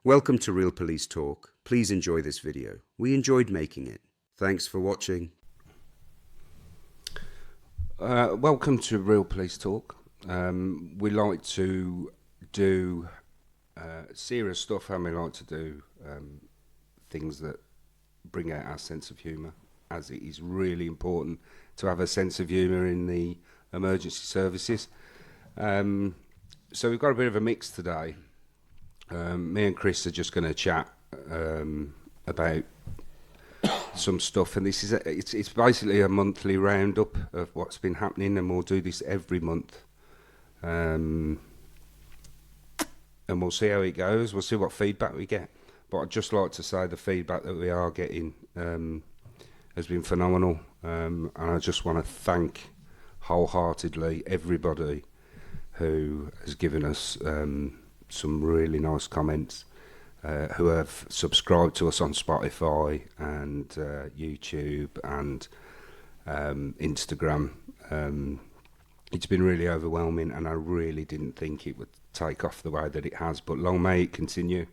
Welcome to Real Police Talk. Please enjoy this video. We enjoyed making it. Thanks for watching. Welcome to Real Police Talk. We like to do serious stuff, and we like to do things that bring out our sense of humour, as it is really important to have a sense of humour in the emergency services. So we've got a bit of a mix today. Me and Chris are just going to chat about some stuff, and this is it's basically a monthly roundup of what's been happening, and we'll do this every month, and we'll see how it goes. We'll see what feedback we get. But I'd just like to say the feedback that we are getting has been phenomenal, and I just want to thank wholeheartedly everybody who has given us some really nice comments, who have subscribed to us on Spotify and YouTube and Instagram. It's been really overwhelming, and I really didn't think it would take off the way that it has, but long may it continue.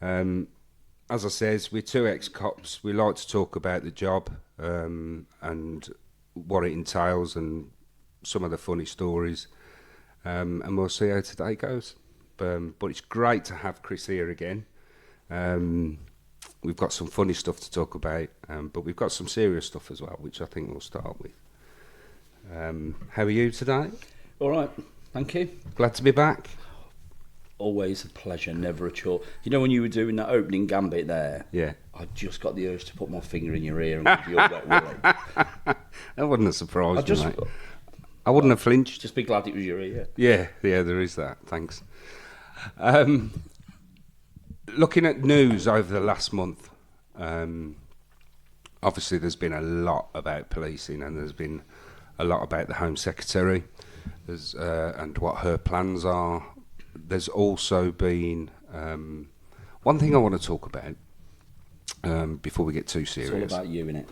As I says, we're two ex-cops. We like to talk about the job and what it entails and some of the funny stories, and we'll see how today goes. But it's great to have Chris here again. We've got some funny stuff to talk about, but we've got some serious stuff as well, which I think we'll start with. How are you today? All right, thank you. Glad to be back. Always a pleasure, never a chore. You know when you were doing that opening gambit there? Yeah. I just got the urge to put my finger in your ear and give you a wet willy. That wouldn't have surprised me, mate. I wouldn't have flinched. Just be glad it was your ear. Yeah, there is that. Thanks. Looking at news over the last month, obviously there's been a lot about policing, and there's been a lot about the Home Secretary and what her plans are. There's also been one thing I want to talk about before we get too serious. It's all about you, innit?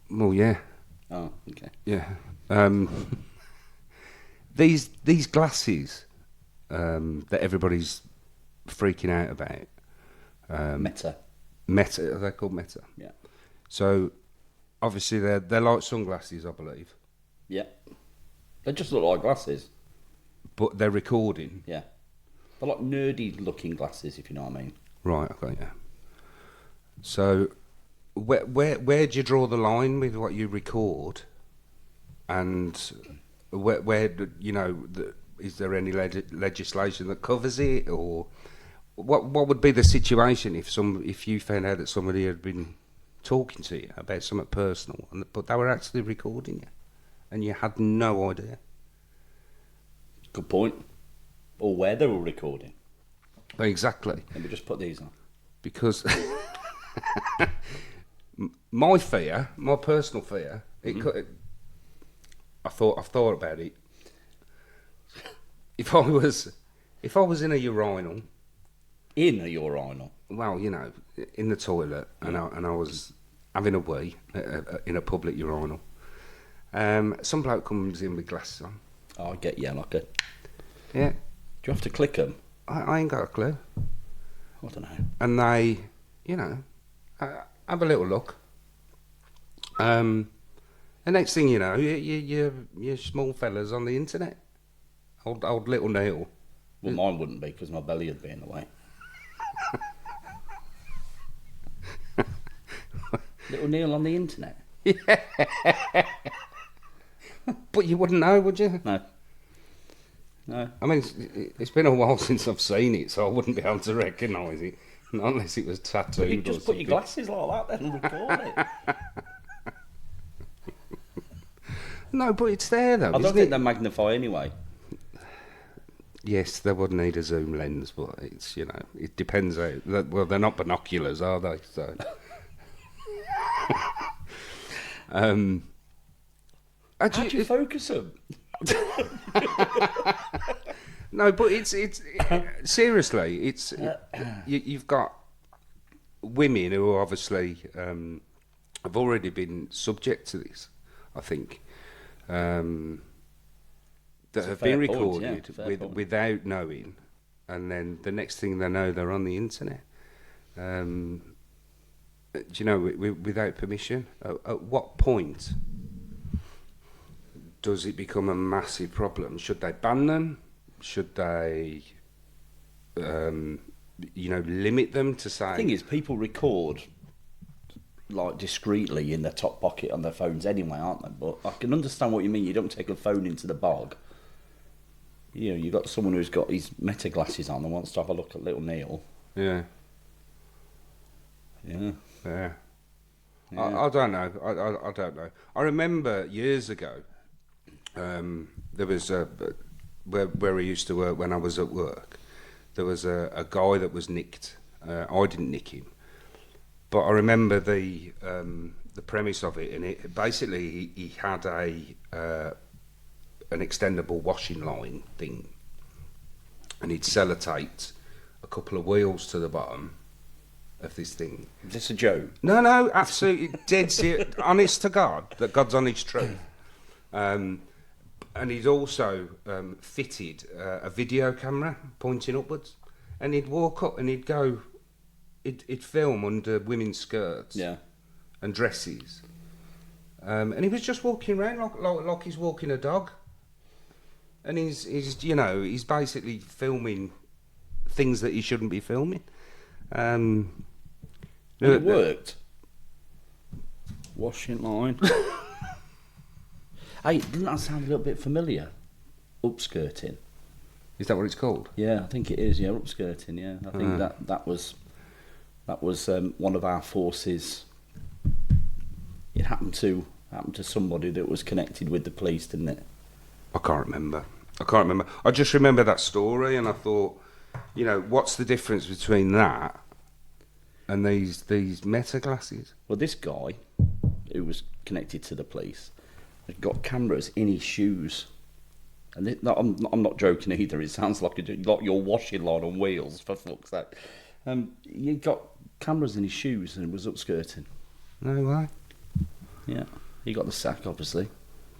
Well, yeah. Oh, okay. Yeah. These glasses that everybody's freaking out about. Meta. Meta, are they called Meta? Yeah. So, obviously, they're like sunglasses, I believe. Yeah. They just look like glasses. But they're recording. Yeah. They're like nerdy-looking glasses, if you know what I mean. Right, okay, yeah. So, where do you draw the line with what you record? And where you know... Is there any legislation that covers it, or what would be the situation if you found out that somebody had been talking to you about something personal, but they were actually recording you, and you had no idea? Good point. Or where they were recording. Exactly. Let me just put these on. Because my personal fear, I've thought about it. If I was in a urinal. In a urinal? Well, you know, in the toilet, and I was having a wee in a public urinal. Some bloke comes in with glasses on. Oh, I get you, like a... Yeah. Do you have to click them? I ain't got a clue. I don't know. And they, you know, have a little look. The next thing you know, you're small fellas on the internet. Old little Neil. Well, mine wouldn't be, because my belly would be in the way. Little Neil on the internet? Yeah. But you wouldn't know, would you? No. I mean, it's been a while since I've seen it, so I wouldn't be able to recognise it, not unless it was tattooed. But you just put your glasses like that then and record it. No, but it's there though. I don't think they magnify anyway. Yes, they would need a zoom lens, but it's, you know, it depends. Well, they're not binoculars, are they? So, how do you focus them? No, but it's seriously, it's you've got women who obviously have already been subject to this. I think that have been recorded without knowing and then the next thing they know, they're on the internet. Do you know, without permission? At what point does it become a massive problem? Should they ban them? Should they, limit them to say... The thing is, people record like discreetly in their top pocket on their phones anyway, aren't they? But I can understand what you mean. You don't take a phone into the bog. You know, you've got someone who's got his meta glasses on and wants to have a look at little Neil. Yeah. Yeah. Yeah. Yeah. I don't know. I don't know. I remember years ago, there was where I used to work when I was at work. There was a guy that was nicked. I didn't nick him, but I remember the premise of it. And it basically he had an extendable washing line thing, and he'd sellotaped a couple of wheels to the bottom of this thing. Is this a joke? No, absolutely dead serious. Honest to God, that God's honest truth. And he'd also fitted a video camera pointing upwards, and he'd walk up and he'd go, he'd film under women's skirts, Yeah. and dresses, and he was just walking around like he's walking a dog, and he's basically filming things that he shouldn't be filming. And it worked. Washing line. Hey, didn't that sound a little bit familiar? Upskirting. Is that what it's called? Yeah, I think it is. Yeah, upskirting. Yeah, I think that was one of our forces. It happened to somebody that was connected with the police, didn't it? I can't remember. I just remember that story, and I thought, what's the difference between that and these meta glasses? Well, this guy who was connected to the police had got cameras in his shoes, and I'm not joking either. It sounds like your washing line on wheels, for fuck's sake. He got cameras in his shoes and was upskirting. No way. Yeah, he got the sack, obviously.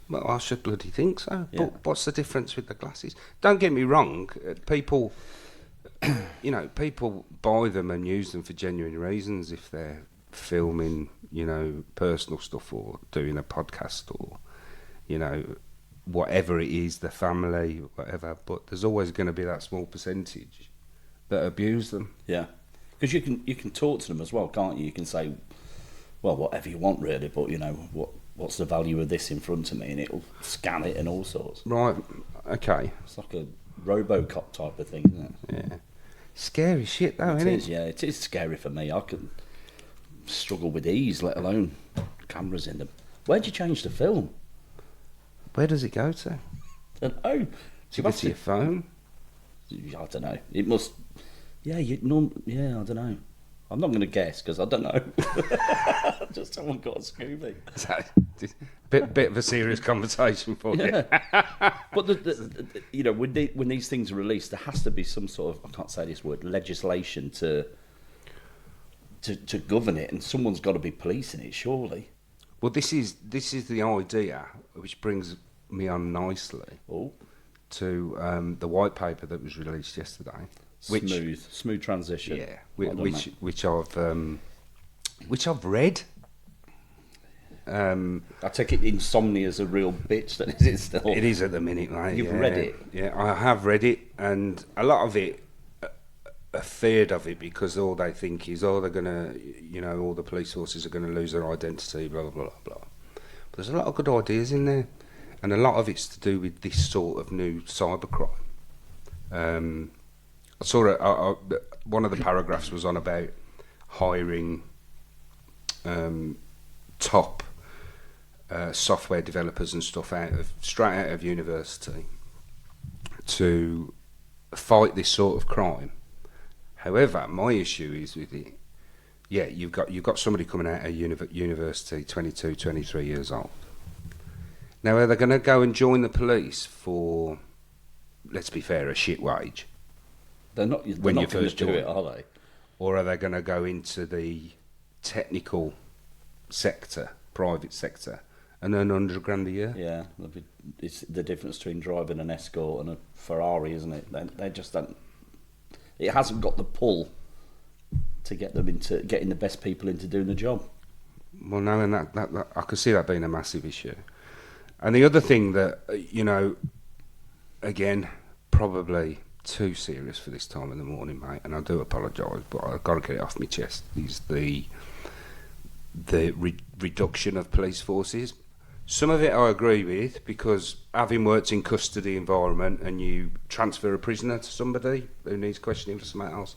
Well, I should bloody think so. Yeah. But what's the difference with the glasses? Don't get me wrong. People, people buy them and use them for genuine reasons. If they're filming, personal stuff, or doing a podcast, or, whatever it is, the family, whatever. But there's always going to be that small percentage that abuse them. Yeah, because you can talk to them as well, can't you? You can say, well, whatever you want, really. But what's the value of this in front of me, and it'll scan it and all sorts. Right. Okay. It's like a RoboCop type of thing, isn't it? Yeah. Scary shit, though, isn't it? Yeah, it is scary for me. I can struggle with these, let alone cameras in them. Where'd you change the film? Where does it go to? I don't know. Do you go to your phone? I don't know. It must. Yeah, I don't know. I'm not going to guess because I don't know. Just someone got a Scooby. Bit of a serious conversation for you. But when these things are released, there has to be some sort of, I can't say this word, legislation to govern it, and someone's got to be policing it, surely. Well, this is the idea, which brings me on nicely to the white paper that was released yesterday. Smooth transition. Yeah, which I've read. I take it insomnia's a real bitch. Then is it still? It is at the minute, mate. You've read it. Yeah, I have read it, and a lot of it are feared of it because all they think is, they're gonna, all the police forces are gonna lose their identity, blah blah blah blah. But there's a lot of good ideas in there, and a lot of it's to do with this sort of new cybercrime. I saw one of the paragraphs was on about hiring top software developers and stuff straight out of university to fight this sort of crime. However, my issue is with it. Yeah, you've got somebody coming out of university, 22, 23 years old. Now, are they going to go and join the police for, let's be fair, a shit wage? They're not going to do it, are they? Or are they going to go into the technical sector, private sector, and earn $100,000 a year? Yeah, it's the difference between driving an Escort and a Ferrari, isn't it? They just don't. It hasn't got the pull to get them into getting the best people into doing the job. Well, no, and that I could see that being a massive issue. And the other thing that, again, probably too serious for this time in the morning, mate, and I do apologise, but I've got to get it off my chest, is the reduction of police forces. Some of it I agree with, because having worked in custody environment and you transfer a prisoner to somebody who needs questioning for something else,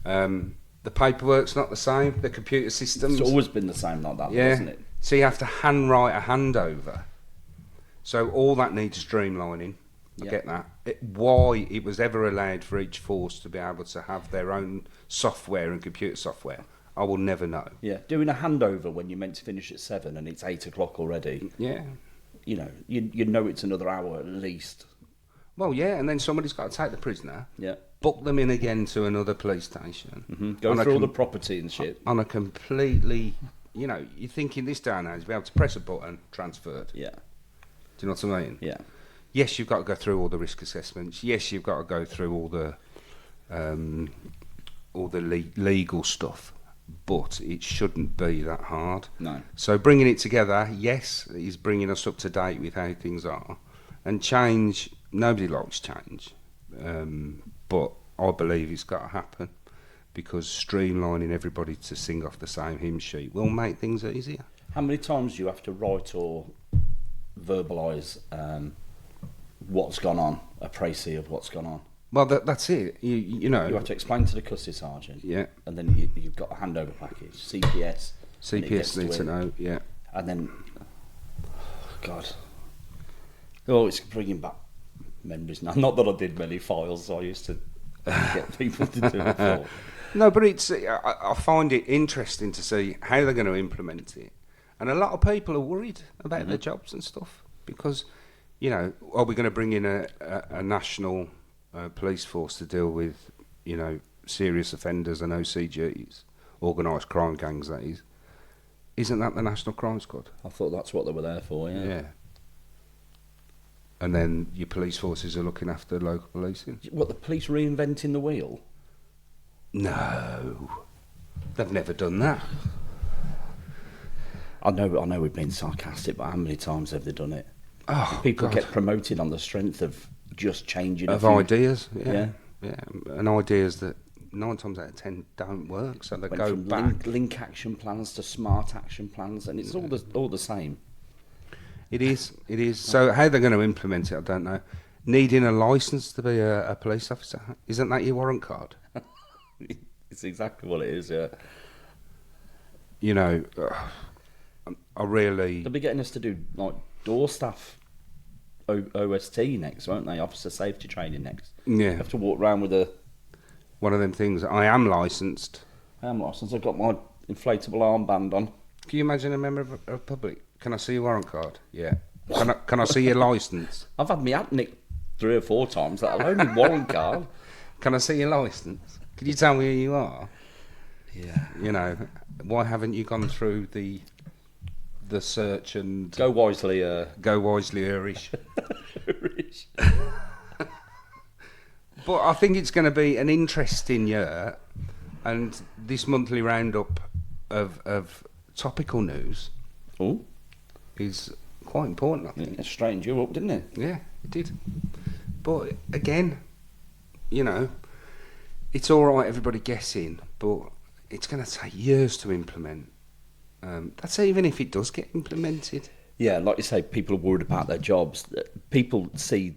the paperwork's not the same, the computer systems. It's always been the same like that, hasn't it? So you have to handwrite a handover. So all that needs streamlining. I get that. Why it was ever allowed for each force to be able to have their own software and computer software, I will never know. Yeah, doing a handover when you're meant to finish at 7 and it's 8 o'clock already. Yeah. You know it's another hour at least. Well, yeah, and then somebody's got to take the prisoner, Yeah. book them in again to another police station. Go through all the property and shit. On a completely, you're thinking this day and age, be able to press a button, transferred. Yeah. Do you know what I mean? Yeah. Yes, you've got to go through all the risk assessments. Yes, you've got to go through all the legal stuff, but it shouldn't be that hard. No. So bringing it together, yes, is bringing us up to date with how things are, and change. Nobody likes change, but I believe it's got to happen, because streamlining everybody to sing off the same hymn sheet will make things easier. How many times do you have to write or verbalise what's gone on, a précis of what's gone on? Well, that's it. You know. You have to explain to the custody sergeant. Yeah. And then you've got a handover package, CPS. CPS need to know, yeah. And then, God. Oh, it's bringing back memories now. Not that I did many files, I used to get people to do it for. No, but I find it interesting to see how they're going to implement it. And a lot of people are worried about their jobs and stuff, because, are we going to bring in a national police force to deal with, serious offenders and OCGs, organised crime gangs, that is? Isn't that the National Crime Squad? I thought that's what they were there for, yeah. Yeah. And then your police forces are looking after local policing? What, the police reinventing the wheel? No. They've never done that. I know we've been sarcastic, but how many times have they done it? Oh, People God. get promoted on the strength of just changing Of a few. ideas, yeah. Yeah. And ideas that 9 times out of 10 don't work, so they Went go from back. link action plans to smart action plans, and it's all the same. It is. So how they're going to implement it, I don't know. Needing a licence to be a police officer, isn't that your warrant card? It's exactly what it is, yeah. I really... They'll be getting us to do like door staff OST next, won't they? Officer safety training next. Yeah. You have to walk around with a... One of them things. I am licensed. I am licensed. I've got my inflatable armband on. Can you imagine a member of the public? Can I see your warrant card? Yeah. Can I see your licence? I've had my hat nicked 3 or 4 times, let alone my warrant card. Can I see your licence? Can you tell me who you are? Yeah. Why haven't you gone through the search and Go wisely. go wisely Irish? But I think it's going to be an interesting year, and this monthly roundup of topical news Oh, is quite important, I think. it straightened you up, didn't it? Yeah, it did. But again, it's all right, everybody guessing, but it's going to take years to implement. That's even if it does get implemented. Yeah, like you say, people are worried about their jobs. People see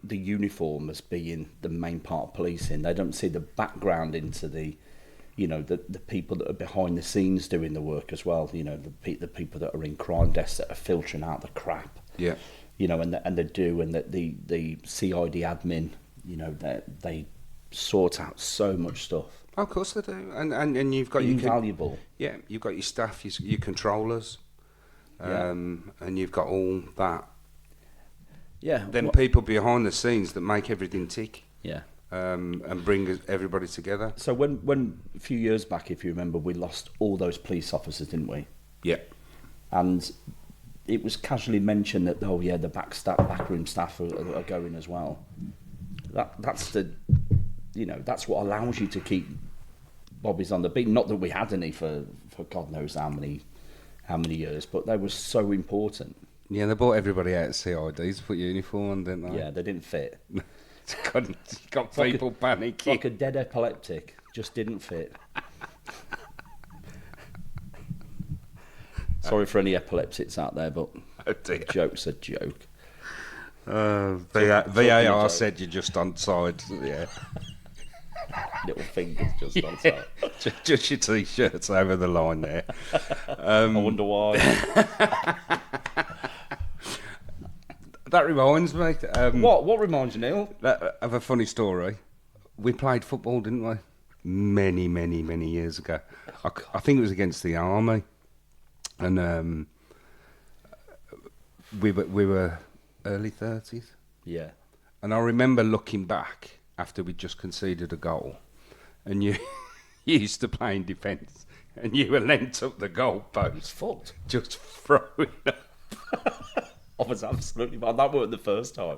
the uniform as being the main part of policing. They don't see the background into the people that are behind the scenes doing the work as well. The people that are in crime desks that are filtering out the crap. Yeah. And they do, and that the CID admin, they sort out so much stuff. Oh, of course they do. And you've got Invaluable. you've got your staff, your controllers, Yeah. and you've got all that. Yeah. Then people behind the scenes that make everything tick. Yeah. And bring everybody together. So when a few years back, if you remember, we lost all those police officers, didn't we? Yeah. And it was casually mentioned that backroom staff are going as well. That's the you know, that's what allows you to keep bobbies on the beat. Not that we had any for God knows how many years, but they were so important. Yeah, they bought everybody out CIDs to put uniform on, didn't they? Yeah, they didn't fit. got people panicking. Like a dead epileptic, just didn't fit. Sorry for any epileptics out there, but joke's a joke. VAR said you're just on side. Yeah. Little fingers just on top. Just your t-shirts over the line there. I wonder why. That reminds me. What reminds you, Neil? Of a funny story. We played football, didn't we? Many, many, many years ago. I think it was against the army, and we were early 30s. Yeah. And I remember looking back after we'd just conceded a goal, and you used to play in defence, and you were leant up the goal post, Fucked. just throwing up. I was absolutely bad. That weren't the first time.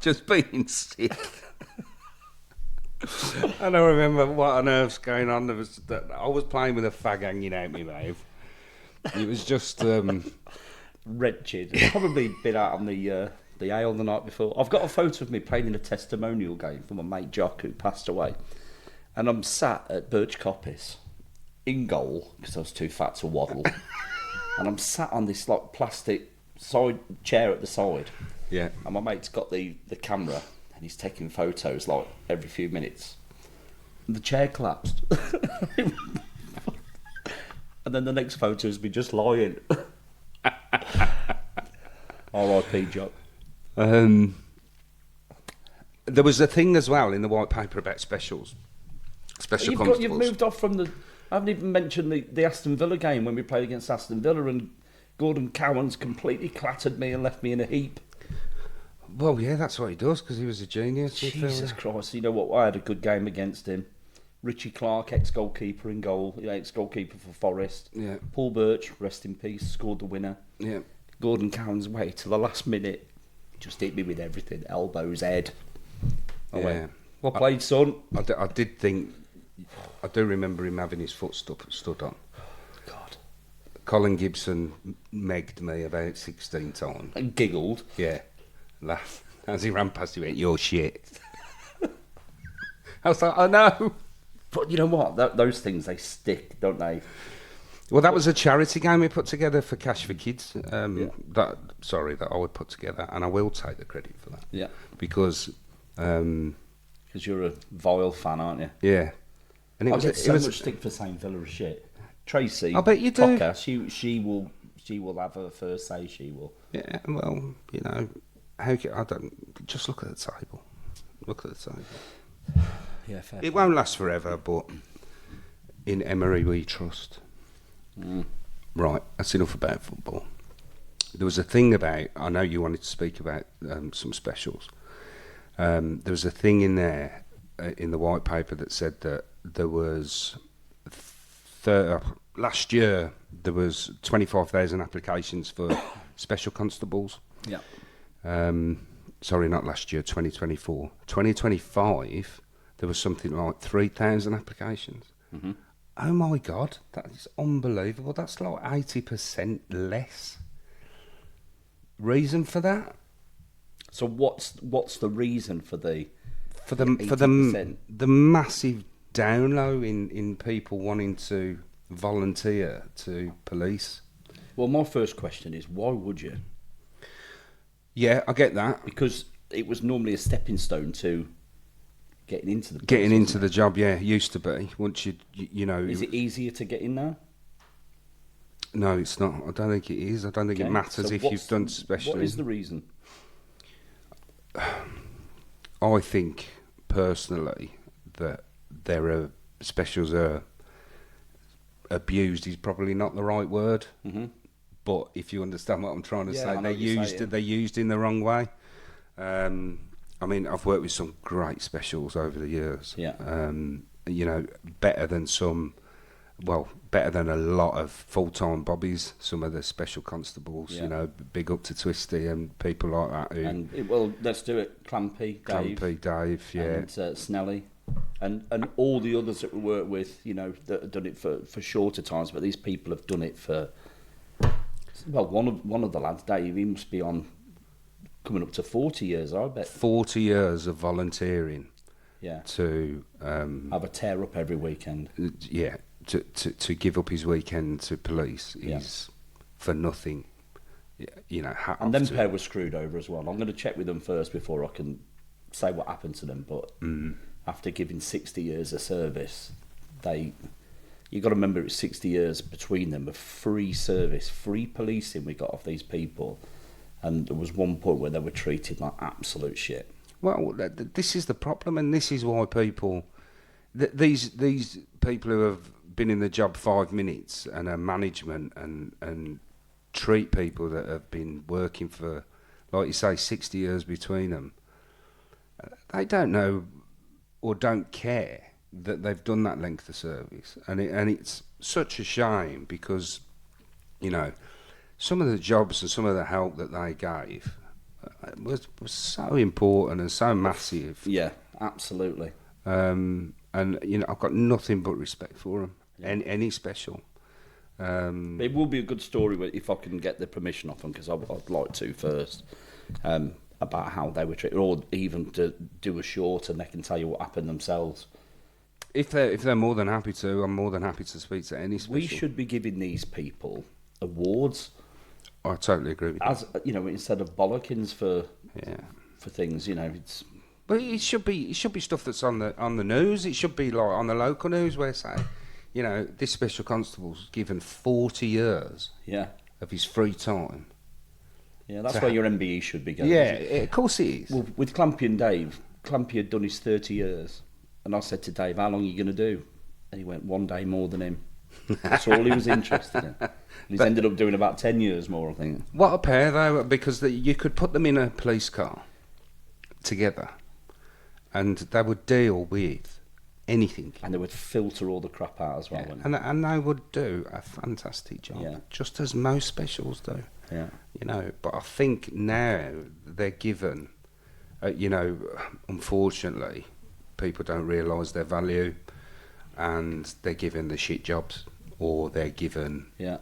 Just being sick. And I remember what on earth's going on. I was playing with a fag hanging out my mouth. It was just Wretched. I'd probably been out on the ale the night before. I've got a photo of me playing in a testimonial game for my mate Jock, who passed away. And I'm sat at Birch Coppice in goal because I was too fat to waddle. And I'm sat on this like plastic side chair at the side. yeah. And my mate's got the camera and he's taking photos like every few minutes. And the chair collapsed. And then the next photo is me just lying. R.I.P. Jock. There was a thing as well in the white paper about specials. Special constables. You've moved off from the... I haven't even mentioned the Aston Villa game when we played against Aston Villa and Gordon Cowan's completely clattered me and left me in a heap. Well, yeah, that's what he does because he was a genius. Jesus Christ, you know what? I had a good game against him. Richie Clark, ex-goalkeeper in goal, ex-goalkeeper for Forest. Yeah. Paul Birch, rest in peace, scored the winner. Yeah. Gordon Cowan's way to the last minute. Just hit me with everything. Elbows, head. I went, well played, son. I did think... I do remember him having his foot stood on. God. Colin Gibson megged me about 16 times. And giggled. Yeah. Laughed. As he ran past, he went, "You're shit." I was like, I know. But you know what? Those things, they stick, don't they? Well, that was a charity game we put together for Cash for Kids. That I would put together, and I will take the credit for that. Yeah. Because... Because you're a vile fan, aren't you? yeah. And I get so much stick for saying Villa is shit. Tracy, I bet you do. Podcast, she will have her first say. She will. Yeah. Well, you know, I don't just look at the table. Look at the table. Yeah, fair. It won't last forever, but in Emery we trust. Right, that's enough about football. There was a thing about. I know you wanted to speak about some specials. There was a thing in there in the white paper that said that there was last year there was 25,000 applications for special constables. Yeah. Sorry, not last year. 2024. 2025. There was something like 3,000 applications. Mm-hmm. Oh my God, that is unbelievable. That's like 80% less. Reason for that? So what's the reason for the 80%? The massive down low in people wanting to volunteer to police? Well, my first question is, why would you? Yeah, I get that. Because it was normally a stepping stone to getting into the job. Yeah, it used to be. Once you know, is it easier to get in now? No, it's not. I don't think it is. I don't think it matters so if you've done special. What is the reason? I think personally that there are specials are abused is probably not the right word. Mm-hmm. But if you understand what I'm trying to say, they're used in the wrong way. I mean, I've worked with some great specials over the years. Yeah. You know, better than some well, better than a lot of full-time bobbies. Some of the special constables, Yeah. you know, big up to Twisty and people like that. Who, And well, let's do it. Clampy, Dave, Clampy, Dave, yeah. and Snelly, and all the others that we work with, you know, that have done it for shorter times. But these people have done it for. Well, one of the lads, Dave, he must be on coming up to 40 years, I bet. 40 years of volunteering Yeah. to Have a tear up every weekend. yeah, to give up his weekend to police is for nothing. You know, And them pair were screwed over as well. I'm going to check with them first before I can say what happened to them. But after giving 60 years of service, you got to remember it's 60 years between them of free service, free policing we got off these people. And there was one point where they were treated like absolute shit. Well, this is the problem, and this is why people, these people who have been in the job 5 minutes and are management and treat people that have been working for, like you say, 60 years between them, they don't know or don't care that they've done that length of service, and it's such a shame because, you know, some of the jobs and some of the help that they gave was so important and so massive. Yeah, absolutely. And you know, I've got nothing but respect for them. Any special. It will be a good story if I can get the permission off them, because I'd like to first, about how they were treated, or even to do a short and they can tell you what happened themselves. If they're more than happy to, I'm more than happy to speak to any special. We should be giving these people awards. I totally agree with you. As you know, instead of bollockings for things, you know, it's. But it should be stuff that's on the news. It should be like on the local news where say, you know, this special constable's given 40 years of his free time. Yeah, that's where your MBE should be going. Yeah, of course it is. Well, with Clampy and Dave, Clampy had done his 30 years, and I said to Dave, "How long are you going to do?" And he went, "1 day more than him." That's all he was interested in. And he's ended up doing about 10 years more, I think. What a pair though, because you could put them in a police car together, and they would deal with anything. And they would filter all the crap out as well. Yeah. And they would do a fantastic job, just as most specials do. Yeah. You know, but I think now they're given, you know, unfortunately, people don't realise their value, and they're given the shit jobs, or they're given. Yeah.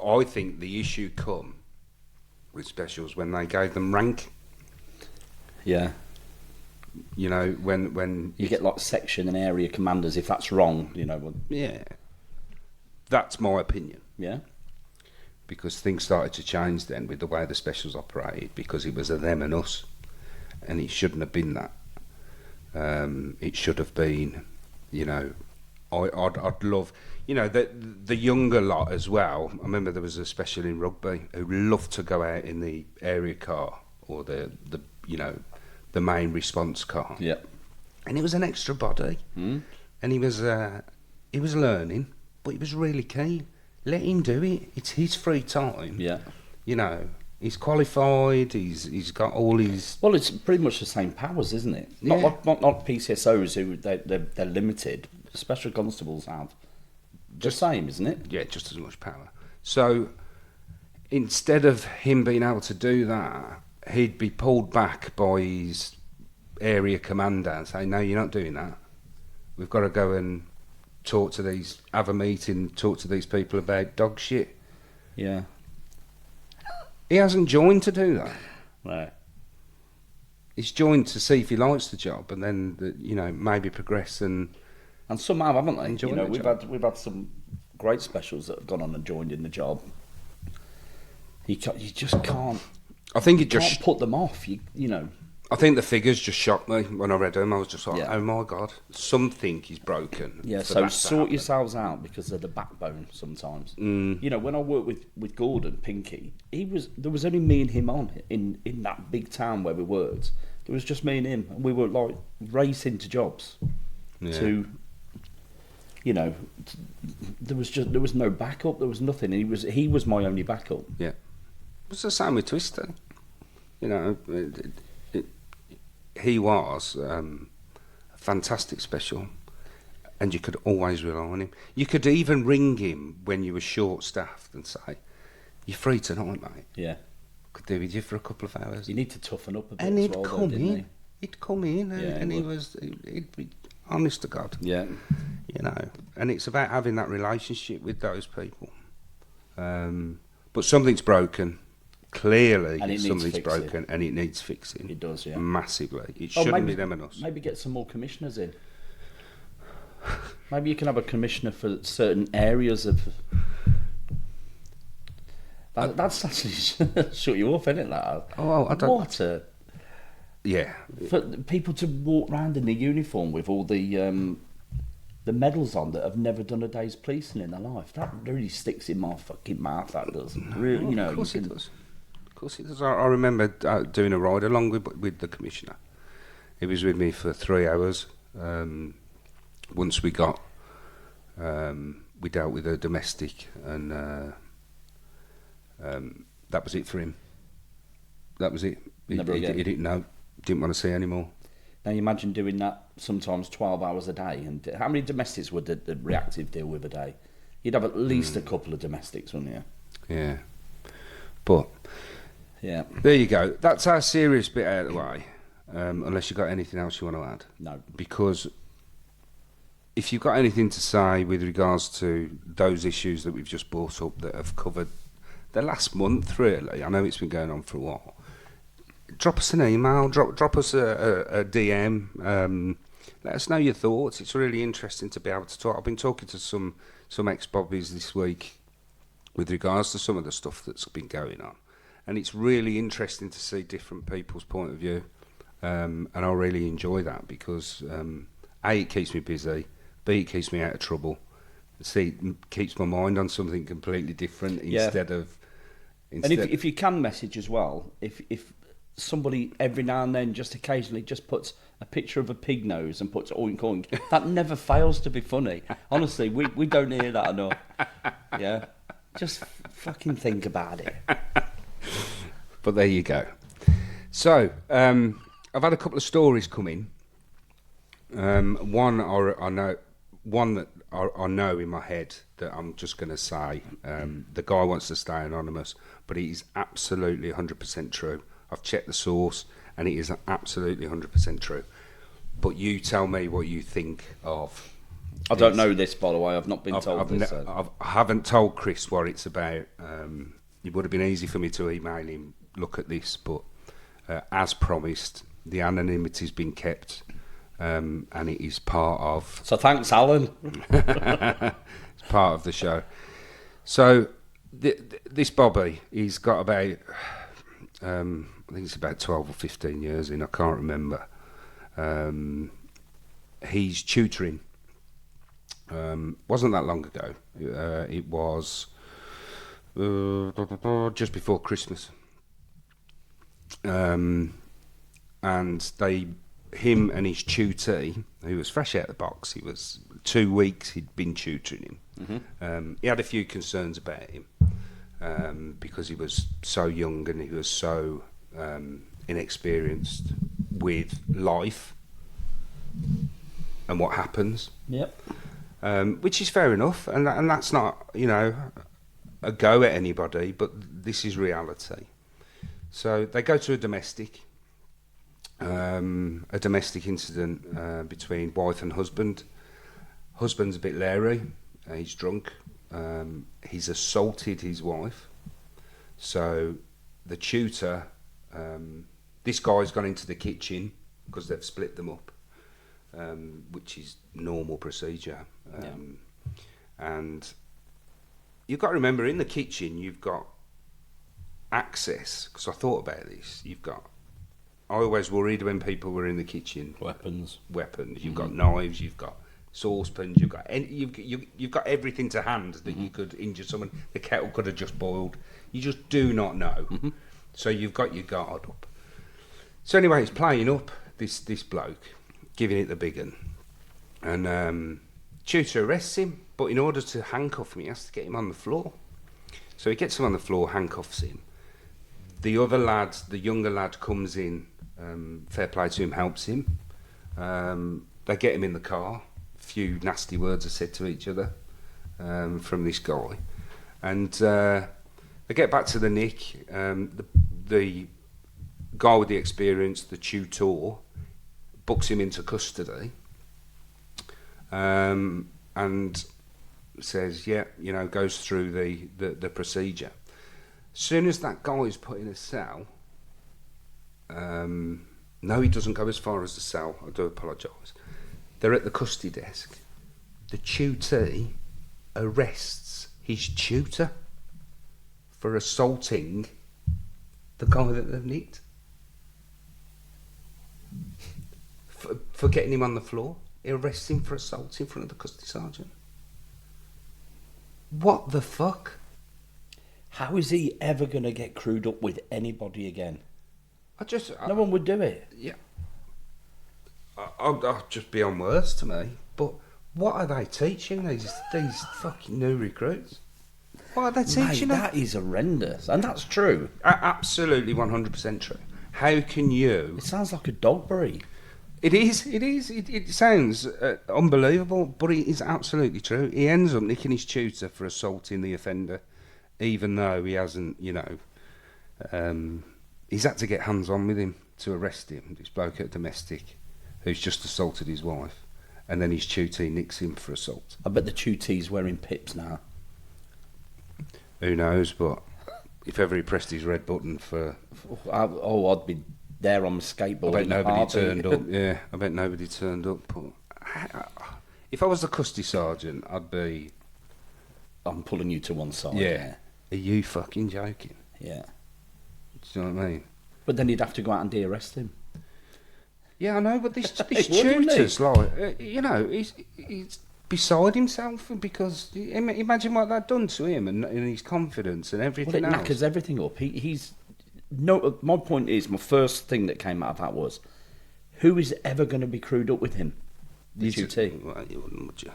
I think the issue come with specials when they gave them rank. Yeah. You know, when you get like section and area commanders, if that's wrong, you know. Yeah. That's my opinion. Yeah. Because things started to change then with the way the specials operated, because it was a them and us, and it shouldn't have been that. It should have been, you know, I'd love, you know, the younger lot as well. I remember there was a special in rugby who loved to go out in the area car or the you know, the main response car. Yeah. And he was an extra body, and he was learning, but he was really keen. Let him do it. It's his free time. Yeah. You know, he's qualified. He's got all his. Well, it's pretty much the same powers, isn't it? Yeah. Not PCSOs who they're limited. Special constables have the same, isn't it? Yeah, just as much power. So instead of him being able to do that, he'd be pulled back by his area commander and say, "No, you're not doing that. We've got to go and have a meeting, talk to these people about dog shit." Yeah. He hasn't joined to do that. No. He's joined to see if he likes the job, and then you know, maybe progress and some have, haven't they? enjoy You know, the we've had some great specials that have gone on and joined in the job. You just can't. I think it can't just put them off. You know. I think the figures just shocked me when I read them. I was just like, Yeah. oh my God, something is broken. Yeah, for so that to sort happen. yourselves out, because they're the backbone sometimes. You know, when I worked with Gordon Pinky, there was only me and him on in that big town where we worked. There was just me and him, and we were like racing to jobs. Yeah. To, you know, there was no backup. There was nothing. He was my only backup. Yeah. It was the same with Twister. You know, he was a fantastic special. and you could always rely on him. You could even ring him when you were short-staffed and say, "You're free tonight, mate. Yeah. Could do with you for a couple of hours." You need to toughen up a bit And as he'd well, come didn't in. He'd come in, and he'd be honest to God. Yeah. You know, and it's about having that relationship with those people. But something's broken. Clearly, And it needs something's fixing. broken, and it needs fixing. It does, yeah. Massively. It Oh, shouldn't be them and us. Maybe get some more commissioners in. Maybe you can have a commissioner for certain areas of. That's actually shut you off, isn't it? That. Oh, I don't. What a. Yeah. For people to walk around in a uniform with all the medals on that have never done a day's policing in their life, that really sticks in my fucking mouth. That does. Really, you know. Of course it does. Of course it does. I remember doing a ride along with the commissioner. He was with me for 3 hours. Once we got, we dealt with a domestic, and that was it for him. That was it. Never again. He didn't know. Didn't want to see anymore. Now you imagine doing that sometimes 12 hours a day, and how many domestics would the reactive deal with a day? You'd have at least a couple of domestics, wouldn't you? Yeah. But Yeah. there you go. That's our serious bit out of the way. Unless you've got anything else you want to add. No. Because if you've got anything to say with regards to those issues that we've just brought up that have covered the last month, really, I know it's been going on for a while, drop us an email, drop us a DM, let us know your thoughts. It's really interesting to be able to talk. I've been talking to some ex-bobbies this week with regards to some of the stuff that's been going on, and it's really interesting to see different people's point of view, and I really enjoy that because A, it keeps me busy, B, it keeps me out of trouble, C, it keeps my mind on something completely different instead of... And if you can message as well, if somebody every now and then just occasionally just puts a picture of a pig nose and puts oink oink, that never fails to be funny. Honestly, we don't hear that enough. Yeah, just fucking think about it. But there you go. So I've had a couple of stories come in. One that I know in my head that I'm just going to say. The guy wants to stay anonymous, but it is absolutely 100% true. I've checked the source, and it is absolutely 100% true. But you tell me what you think of. I don't know this, by the way. I've not been told this. I haven't told Chris what it's about. It would have been easy for me to email him, look at this, but as promised, the anonymity's been kept, and it is part of... So thanks, Alan. It's part of the show. So this Bobby, he's got about... I think it's about 12 or 15 years in, I can't remember. He's tutoring. Wasn't that long ago. It was just before Christmas. And him and his tutee, who was fresh out of the box, he was 2 weeks he'd been tutoring him. Mm-hmm. He had a few concerns about him. Because he was so young and he was so inexperienced with life and what happens. Yep. Which is fair enough, and that's not, a go at anybody, but this is reality. So they go to a domestic incident between wife and husband. Husband's a bit leery, he's drunk. He's assaulted his wife. So the tutor, this guy's gone into the kitchen because they've split them up, which is normal procedure. And you've got to remember, in the kitchen you've got access, because I thought about this, I always worried when people were in the kitchen. Weapons. You've got knives, you've got saucepans, you've got everything to hand that you could injure someone. The kettle could have just boiled. You just do not know. So you've got your guard up. So anyway, he's playing up this bloke, giving it the big un, and tutor arrests him. But in order to handcuff him, he has to get him on the floor. So he gets him on the floor, handcuffs him. The other lad, the younger lad, comes in. Fair play to him, helps him. They get him in the car. few nasty words are said to each other from this guy, and they get back to the nick. The guy with the experience, the tutor, books him into custody, and says, yeah, goes through the procedure. As soon as that guy is put in a cell, no, he doesn't go as far as the cell. I do apologise. They're at the custody desk. The tutee arrests his tutor for assaulting the guy that they've nicked. For getting him on the floor. He arrests him for assault in front of the custody sergeant. What the fuck? How is he ever going to get crewed up with anybody again? No one would do it. Yeah. I'll just be on worse to me. But what are they teaching these fucking new recruits? What are they teaching them? That is horrendous, and that's true. Absolutely 100% true. How can you... It sounds like a dog breed. It is. It sounds unbelievable, but it is absolutely true. He ends up nicking his tutor for assaulting the offender, even though he hasn't, he's had to get hands-on with him to arrest him, this bloke at domestic, who's just assaulted his wife, and then his tutee nicks him for assault. I bet the tutee's wearing pips now. Who knows, but if ever he pressed his red button for... I'd be there on my skateboard. I bet nobody turned up. Yeah, I bet nobody turned up. But if I was the custody sergeant, I'd be... I'm pulling you to one side. Yeah. Are you fucking joking? Yeah. Do you know what I mean? But then you'd have to go out and de-arrest him. Yeah, I know, but this tutor's like, he's beside himself because imagine what that done to him and his confidence and everything else. Well, it knackers everything up. He's no. My point is, my first thing that came out of that was, who is ever going to be crewed up with him? The tutee. Well, you wouldn't, would you?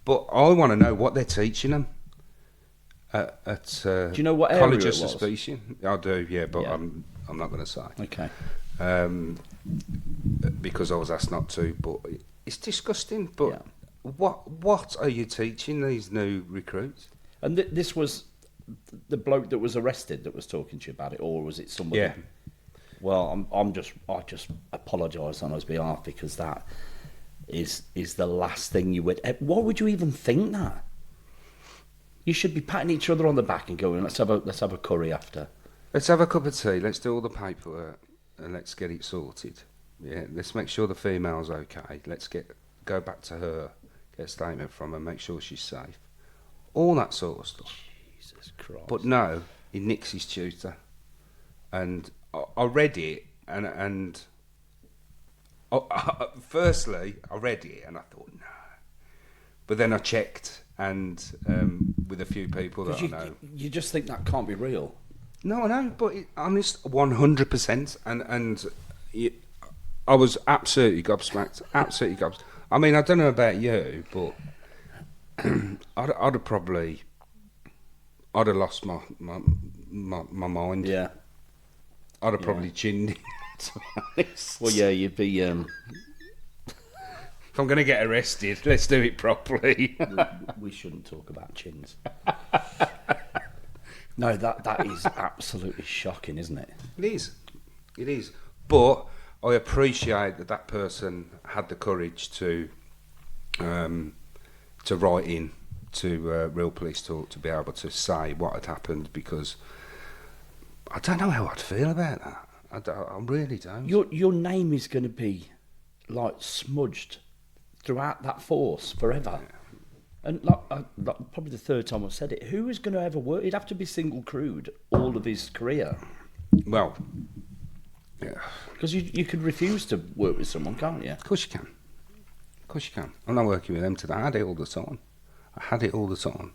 But I want to know what they're teaching them at do you know what area College it of was? Suspicion. I do, yeah, but Yeah. I'm not going to say. Okay. Because I was asked not to, but it's disgusting. But Yeah. what are you teaching these new recruits? And this was the bloke that was arrested that was talking to you about it, or was it somebody? Yeah. Well, I just apologise on his behalf because that is the last thing you would. Why would you even think that? You should be patting each other on the back and going, let's have a curry after. Let's have a cup of tea. Let's do all the paperwork and let's get it sorted. Yeah, let's make sure the female's okay. Let's go back to her, get a statement from her, make sure she's safe. All that sort of stuff. Jesus Christ. But no, he nicks his tutor. And I read it and firstly, I read it and I thought, no. But then I checked and with a few people that I know. You just think that can't be real. No, I know, but honest, 100%, and I was absolutely gobsmacked, absolutely gobsmacked. I mean, I don't know about you, but I'd have lost my mind. Yeah. I'd have probably chinned him, to be honest. Well, yeah, you'd be. If I'm going to get arrested, let's do it properly. We shouldn't talk about chins. No, that is absolutely shocking, isn't it? It is. But I appreciate that person had the courage to write in to Real Police Talk to be able to say what had happened, because I don't know how I'd feel about that. I really don't. Your name is going to be like smudged throughout that force forever. Yeah. And like probably the third time I've said it, who is going to ever work? He'd have to be single crewed all of his career. Well, yeah. Because you could refuse to work with someone, can't you? Of course you can. Of course you can. I'm not working with them today. I had it all the time.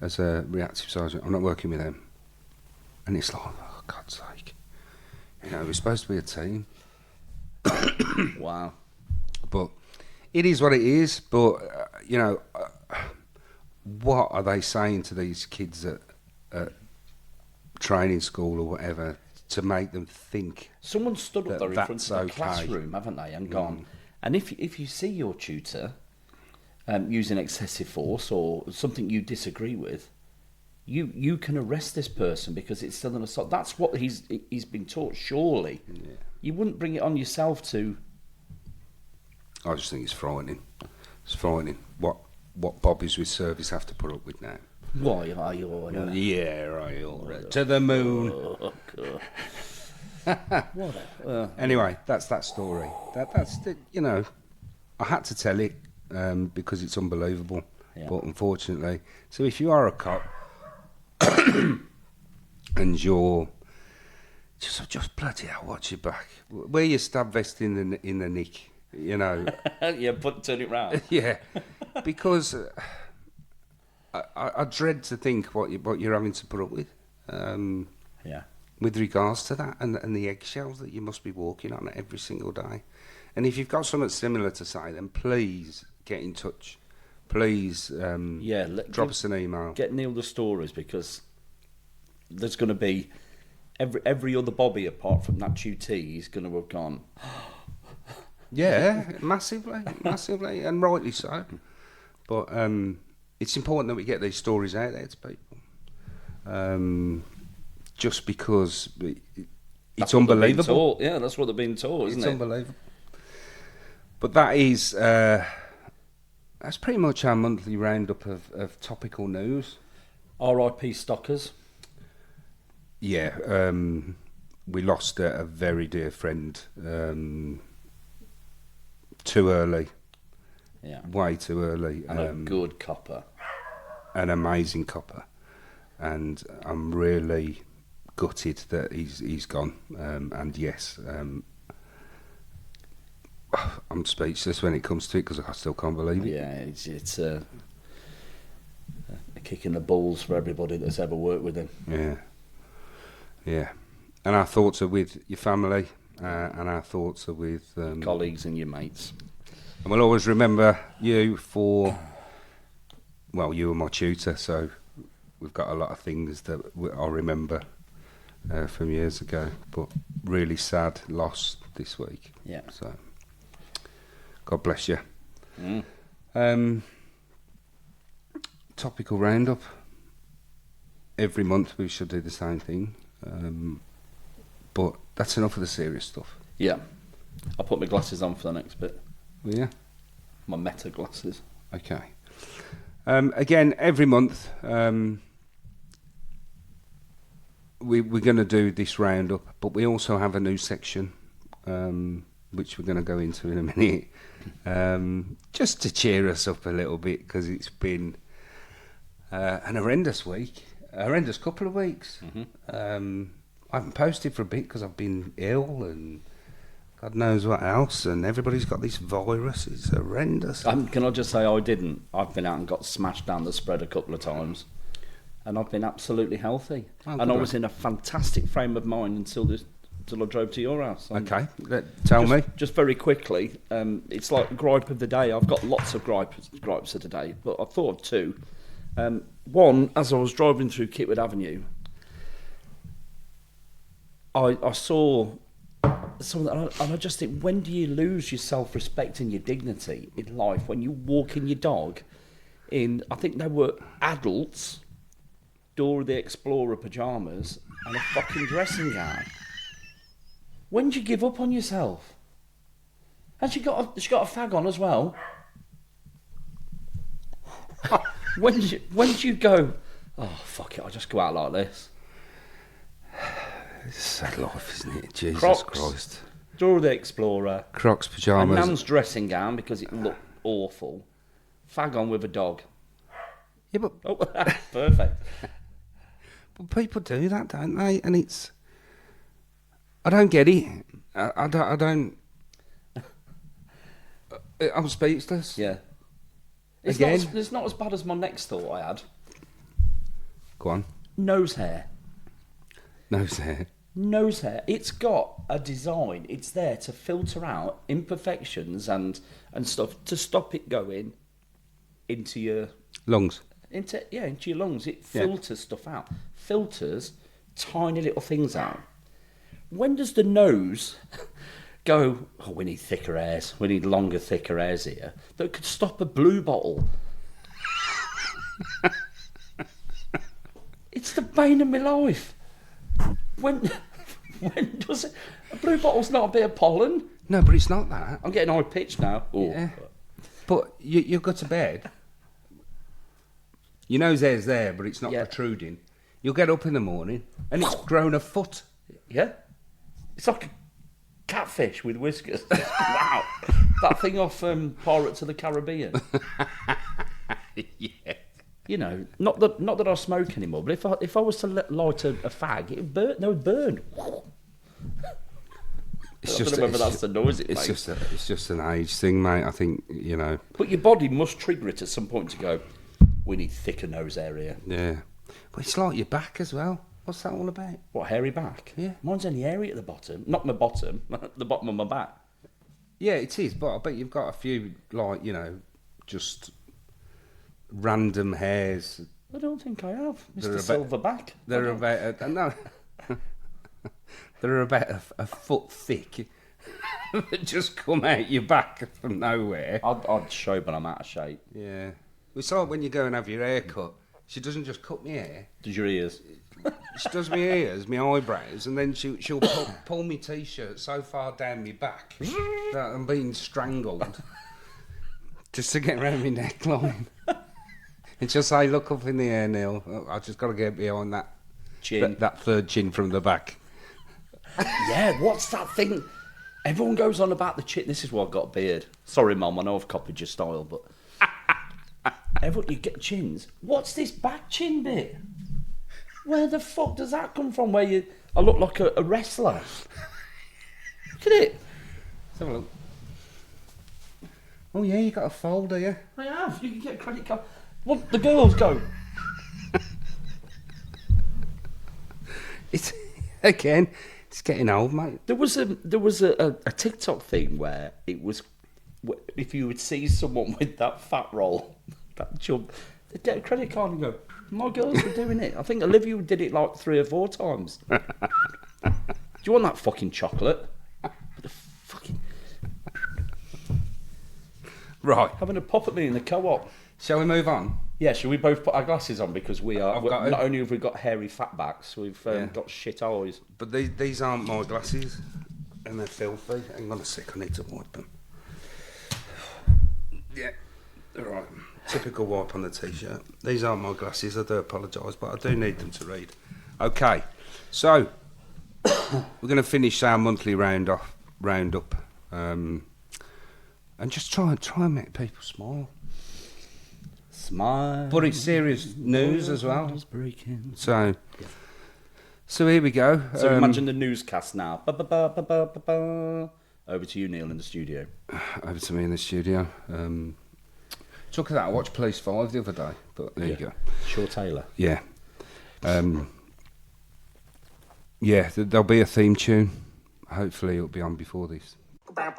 As a reactive sergeant. I'm not working with them. And it's like, oh, God's sake. We're supposed to be a team. Wow. But it is what it is. But, what are they saying to these kids at training school or whatever to make them think? Someone stood up there in front of the okay. classroom, haven't they, and gone. And if you see your tutor, using excessive force or something you disagree with, you can arrest this person because it's still an assault. That's what he's been taught. Surely, you wouldn't bring it on yourself to. I just think it's frightening. It's frightening what bobbies with service have to put up with now. Why are you? Yeah, right. To the moon. Oh, God. Anyway, that's that story. That's the, I had to tell it because it's unbelievable. Yeah. But unfortunately, so if you are a cop and you're just bloody hell, watch your back. Wear your stab vest in the nick. Yeah, but turn it round. Yeah, because I dread to think what you're having to put up with. Yeah. With regards to that and the eggshells that you must be walking on every single day. And if you've got something similar to say, then please get in touch. Please drop us an email. Get Neil the stories, because there's going to be every other Bobby apart from that QT is going to have gone. Yeah, massively, and rightly so. But it's important that we get these stories out there to people. Just because it's unbelievable. Yeah, that's what they're being taught, isn't it? It's unbelievable. But that is that's pretty much our monthly roundup of topical news. R.I.P. Stockers. Yeah, we lost a very dear friend too early. Yeah, way too early. And a good copper, an amazing copper, and I'm really gutted that he's gone. And yes, I'm speechless when it comes to it because I still can't believe it. Yeah, it's a kick in the balls for everybody that's ever worked with him. Yeah. And our thoughts are with your family, and our thoughts are with colleagues and your mates. And we'll always remember you for, well, you were my tutor, so we've got a lot of things that I remember from years ago. But really sad loss this week. Yeah. So God bless you. Topical roundup. Every month we should do the same thing. But that's enough of the serious stuff. Yeah. I'll put my glasses on for the next bit. Yeah. My meta glasses. Okay. Again, every month we're going to do this roundup, but we also have a new section which we're going to go into in a minute, just to cheer us up a little bit, because it's been an horrendous week, a horrendous couple of weeks. I haven't posted for a bit because I've been ill and God knows what else, and everybody's got this virus. It's horrendous. Can I just say I didn't? I've been out and got smashed down the spread a couple of times, and I've been absolutely healthy. And I was in a fantastic frame of mind until I drove to your house. Okay, tell me. Just very quickly, it's like gripe of the day. I've got lots of gripes of the day, but I thought of two. One, as I was driving through Kitwood Avenue, I saw something, and I just think, when do you lose your self-respect and your dignity in life? When you walk in your dog in, I think they were adults, Dora the Explorer pyjamas and a fucking dressing gown. When do you give up on yourself? And she got a fag on as well. When do you go, oh fuck it, I'll just go out like this? It's sad life, isn't it? Jesus Crocs, Christ. Dora the Explorer. Crocs, A pyjamas. nan's dressing gown because it looked awful. Fag on with a dog. Yeah, but Oh, perfect. But people do that, don't they? And it's, I don't get it. I don't. I'm speechless. Yeah. It's not as bad as my next thought I had. Go on. Nose hair. Nose hair. Nose hair. It's got a design. It's there to filter out imperfections and stuff, to stop it going into your Lungs. into your lungs. It filters stuff out. Filters tiny little things out. When does the nose go, oh, we need thicker hairs. We need longer, thicker hairs here that could stop a blue bottle. It's the bane of my life. When does it? A blue bottle's not a bit of pollen. No, but it's not that. I'm getting high pitched now. Ooh. Yeah. But you go to bed. Your nose hair's there, but it's not protruding. You'll get up in the morning and it's grown a foot. Yeah. It's like a catfish with whiskers. Wow. That thing off Pirates of the Caribbean. Yeah. You know, not that I smoke anymore, but if I was to light a fag, it would burn. No, it would burn. I don't know whether that's the noise it makes. It's just an age thing, mate. I think, you know. But your body must trigger it at some point to go, we need thicker nose area. Yeah. But it's like your back as well. What's that all about? What, hairy back? Yeah. Mine's only hairy at the bottom. Not my bottom, the bottom of my back. Yeah, it is. But I bet you've got a few, like, you know, just random hairs. I don't think I have, They're Mr. Silverback. They're about no. They're about a foot thick. That just come out your back from nowhere. I'd show, but I'm out of shape. Yeah. It's like when you go and have your hair cut. She doesn't just cut my hair. Does your ears? She does my ears, my eyebrows, and then she'll pull my t-shirt so far down my back that I'm being strangled just to get around my neckline. And she'll say, look up in the air, Neil. Oh, I just got to get behind that Chin. that third chin from the back. Yeah, what's that thing? Everyone goes on about the chin. This is why I've got a beard. Sorry, Mum, I know I've copied your style, but... Everyone, you get chins. What's this back chin bit? Where the fuck does that come from? Where I look like a wrestler. Look at it. Let's have a look. Oh yeah, you got a folder, yeah? I have. You can get a credit card. What the girls go? It's getting old, mate. There was a TikTok thing where it was, if you would see someone with that fat roll, that chub, they'd get a credit card and go, my girls were doing it. I think Olivia did it like 3 or 4 times. Do you want that fucking chocolate? The fucking... Right. Having a pop at me in the co-op. Shall we move on? Yeah, shall we both put our glasses on because got not only have we got hairy fat backs, we've got shit eyes. But these aren't my glasses, and they're filthy. Hang on a sec, I need to wipe them. Yeah, all right. Typical wipe on the t-shirt. These aren't my glasses, I do apologise, but I do need them to read. Okay, so we're going to finish our monthly roundup, and just try and make people smile. Smile. But it's serious news as well. Breaking. So here we go. So imagine the newscast now. Ba-ba-ba-ba-ba-ba. Over to you, Neil, in the studio. Over to me in the studio. Took that. I watched Police 5 the other day, but there you go. Shaw Taylor. Yeah. Yeah, there'll be a theme tune. Hopefully it'll be on before this. Don't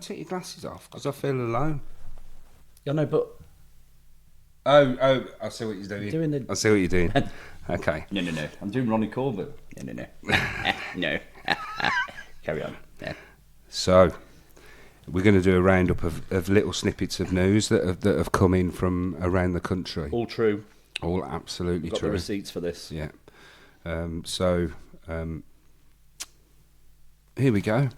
take your glasses off, because I feel alone. Yeah, no, but... Oh, I see what you're doing. I see what you're doing. Okay. No. I'm doing Ronnie Corbett. No. No. Carry on. Yeah. So, we're going to do a roundup of little snippets of news that have come in from around the country. All true. All absolutely Got true. the receipts for this. Yeah. Here we go.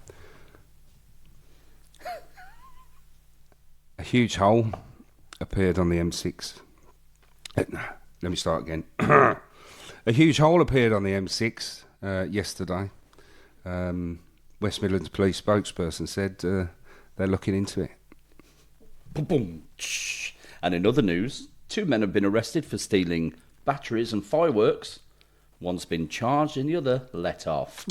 A huge hole appeared on the M6. Let me start again. A huge hole appeared on the M6 yesterday. West Midlands Police spokesperson said they're looking into it. Boom, boom. And in other news, 2 men have been arrested for stealing batteries and fireworks. One's been charged and the other let off.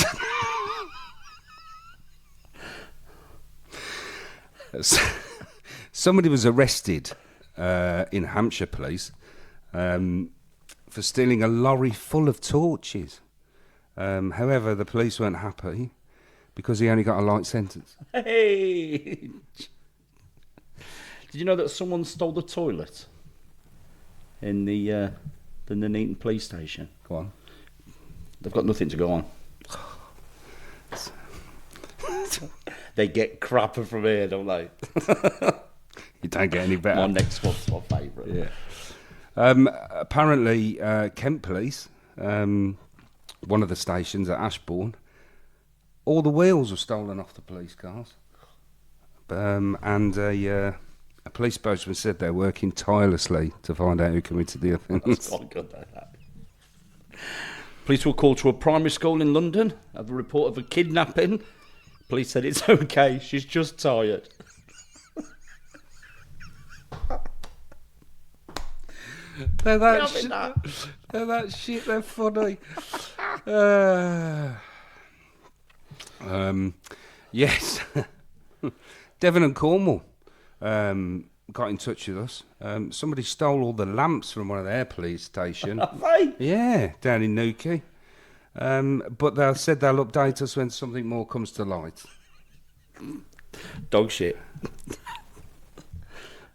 Somebody was arrested in Hampshire Police for stealing a lorry full of torches. However, the police weren't happy because he only got a light sentence. Hey! Did you know that someone stole the toilet in the Nuneaton police station? Go on. They've got nothing to go on. They get crapper from here, don't they? You don't get any better. My next one's my favourite. Yeah. Apparently, Kent Police, one of the stations at Ashbourne, all the wheels were stolen off the police cars. And a police spokesman said they're working tirelessly to find out who committed the offence. That's quite good, though, that. Police were called to a primary school in London. Have a report of a kidnapping. Police said it's okay. She's just tired. They're that shit. They're funny. Yes. Devon and Cornwall got in touch with us. Somebody stole all the lamps from one of their police stations. Have they? Yeah, down in Newquay. But they said they'll update us when something more comes to light. Dog shit.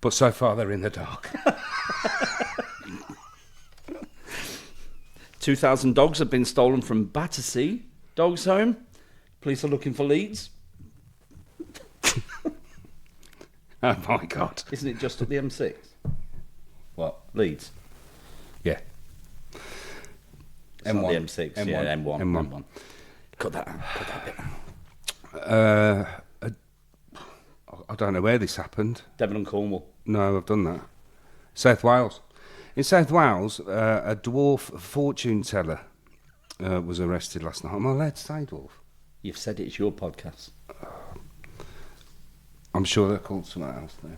But so far they're in the dark. 2,000 dogs have been stolen from Battersea Dogs Home. Police are looking for leads. Oh my God. Isn't it just at the M6? What? Leeds? Yeah. It's not the M6. M1. Yeah, M1. M1. Cut that out. Cut that bit out. I don't know where this happened. Devon and Cornwall. No, I've done that. South Wales. In South Wales, a dwarf fortune teller was arrested last night. Am I allowed to say dwarf? You've said it's your podcast. I'm sure they're called something else now.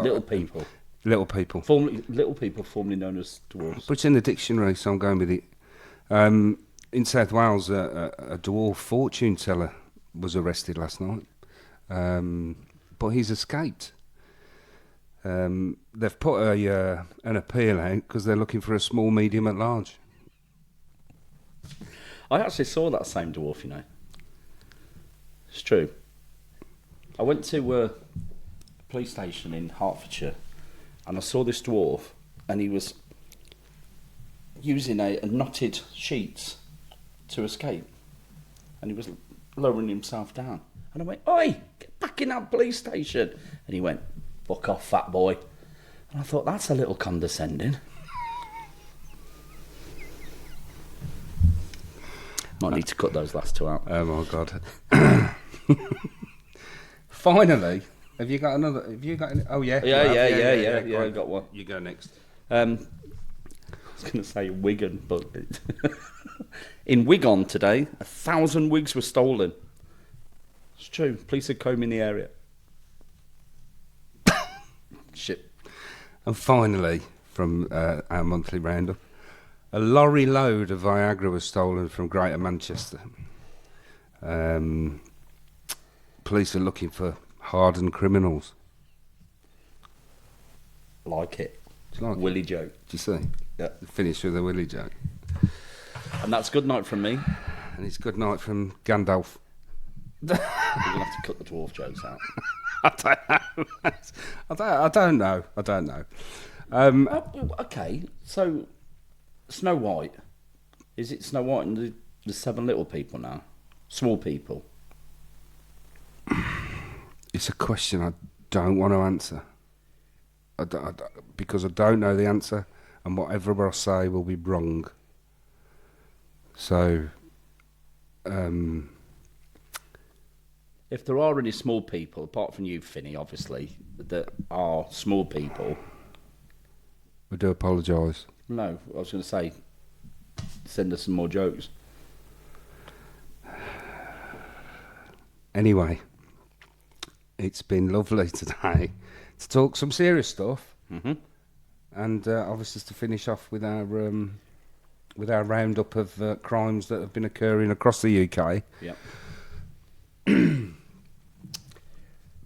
Little people. Little people. Little people formerly known as dwarves. But it's in the dictionary, so I'm going with it. In South Wales, a dwarf fortune teller was arrested last night. But he's escaped. They've put an appeal out because they're looking for a small, medium at large. I actually saw that same dwarf, you know. It's true. I went to a police station in Hertfordshire and I saw this dwarf and he was using a knotted sheets to escape and he was lowering himself down. And I went, "Oi, get back in that police station." And he went, "Fuck off, fat boy." And I thought, that's a little condescending. Might need to cut those last two out. Oh my God. Finally, have you got another? Have you got any? Oh yeah. Yeah, I got one. You go next. I was going to say Wigan, but in Wigan today, 1,000 wigs were stolen. It's true. Police are combing the area. Shit. And finally, from our monthly roundup, a lorry load of Viagra was stolen from Greater Manchester. Police are looking for hardened criminals. Like it. Do you like Willy joke. Do you see? Yeah. Finish with a willy joke. And that's good night from me. And it's good night from Gandalf. We're going to have to cut the dwarf jokes out. I don't know. Okay, so Snow White. Is it Snow White and the seven little people now? Small people. It's a question I don't want to answer. Because I don't know the answer, and whatever I say will be wrong. So, if there are any small people, apart from you, Finney, obviously, that are small people. I do apologise. No, I was going to say, send us some more jokes. Anyway, it's been lovely today to talk some serious stuff, and obviously to finish off with our roundup of crimes that have been occurring across the UK. Yep.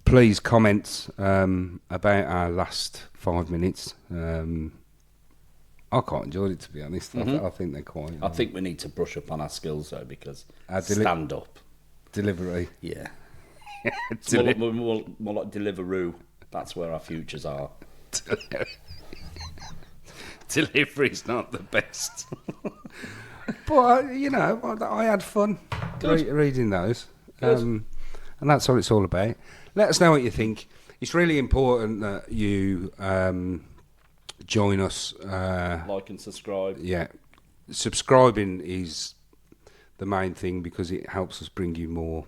Please comment about our last 5 minutes. I quite enjoyed it, to be honest. I think they're quite. I think we need to brush up on our skills though, because Our stand up. Delivery. Yeah. It's more like Deliveroo. That's where our futures are. Delivery's not the best. But, you know, I had fun reading those. And that's what it's all about. Let us know what you think. It's really important that you join us. Like and subscribe. Yeah. Subscribing is the main thing because it helps us bring you more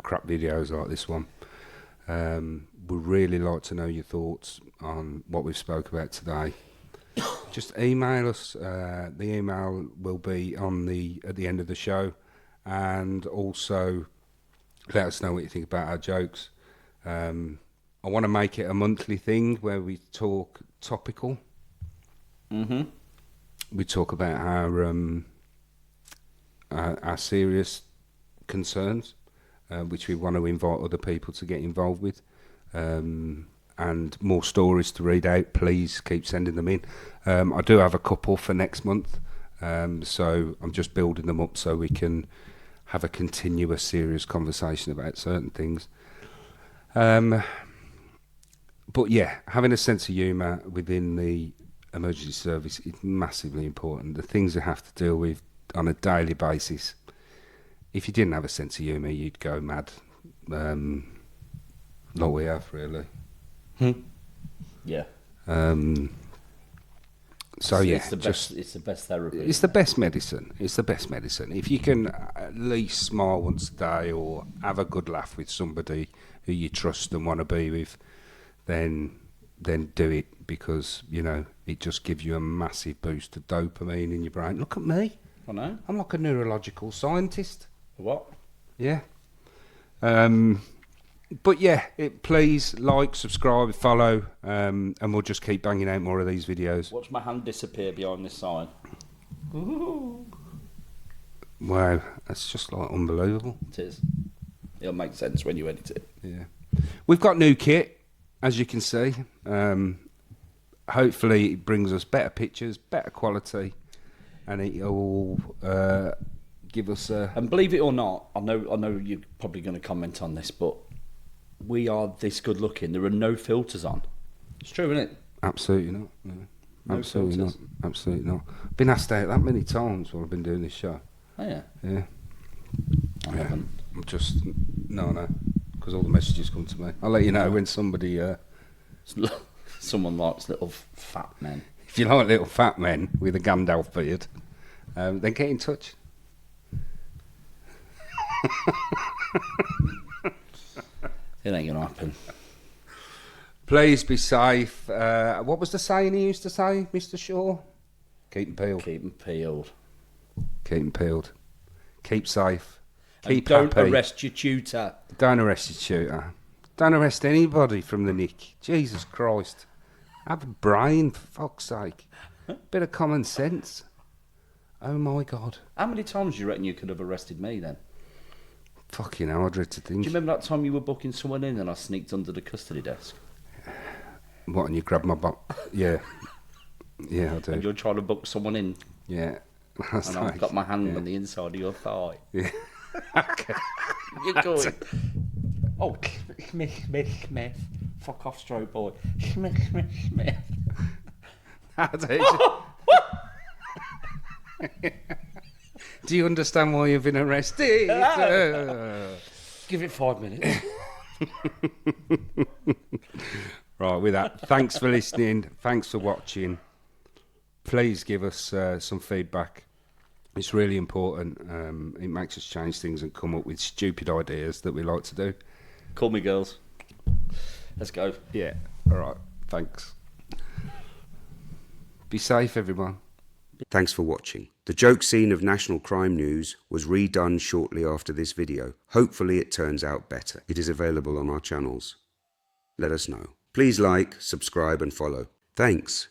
crap videos like this one. We'd really like to know your thoughts on what we've spoke about today. Just email us. The email will be at the end of the show, and also let us know what you think about our jokes. I want to make it a monthly thing where we talk topical. Mm-hmm. We talk about our serious concerns, which we want to invite other people to get involved with. And more stories to read out, please keep sending them in. I do have a couple for next month, so I'm just building them up so we can have a continuous serious conversation about certain things. But yeah, having a sense of humour within the emergency service is massively important. The things you have to deal with on a daily basis. If you didn't have a sense of humour, you'd go mad, like we have, really. Yeah. So yeah, it's the best therapy. It's the best medicine. It's the best medicine. If you can at least smile once a day or have a good laugh with somebody who you trust and want to be with, then do it, because you know it just gives you a massive boost of dopamine in your brain. Look at me. I know. I'm like a neurological scientist. What? Yeah. But yeah, please like, subscribe, follow, and we'll just keep banging out more of these videos. Watch my hand disappear behind this sign. Ooh. Wow, that's just like unbelievable. It is. It'll make sense when you edit it. Yeah. We've got new kit, as you can see. Hopefully it brings us better pictures, better quality, and it'll give us a... And believe it or not, I know you're probably going to comment on this, but we are this good looking. There are no filters on. It's true, isn't it? Absolutely not. No. No Absolutely filters. not. Absolutely not. I've been asked out that many times while I've been doing this show. Oh, yeah. Yeah. I haven't. I'm just... No, because all the messages come to me. I'll let you know when somebody... Someone likes little fat men. If you like little fat men with a Gandalf beard, then get in touch. It ain't gonna happen. Please be safe. What was the saying he used to say, Mr. Shaw? Keep 'em peeled. Keep them peeled. Keep 'em peeled. Keep safe. Keep And don't happy. arrest your tutor. Don't arrest your tutor. Don't arrest anybody from the nick. Jesus Christ. Have a brain, for fuck's sake. Bit of common sense. Oh my God. How many times do you reckon you could have arrested me then? Fucking hell, I dread to think. Do you remember that time you were booking someone in and I sneaked under the custody desk? What, and you grabbed my butt? Yeah. Yeah, I And do. you're trying to book someone in Yeah. That's and like, I've got my hand yeah. on the inside of your thigh. Yeah. Okay. You're going, oh, Smith. Fuck off, stroke boy. Smith. How do you... Do you understand why you've been arrested? Give it 5 minutes. Right, with that, thanks for listening. Thanks for watching. Please give us some feedback. It's really important. It makes us change things and come up with stupid ideas that we like to do. Call me, girls. Let's go. Yeah, all right, thanks. Be safe, everyone. Thanks for watching. The joke scene of National Crime News was redone shortly after this video. Hopefully it turns out better. It is available on our channels. Let us know. Please like, subscribe and follow. Thanks.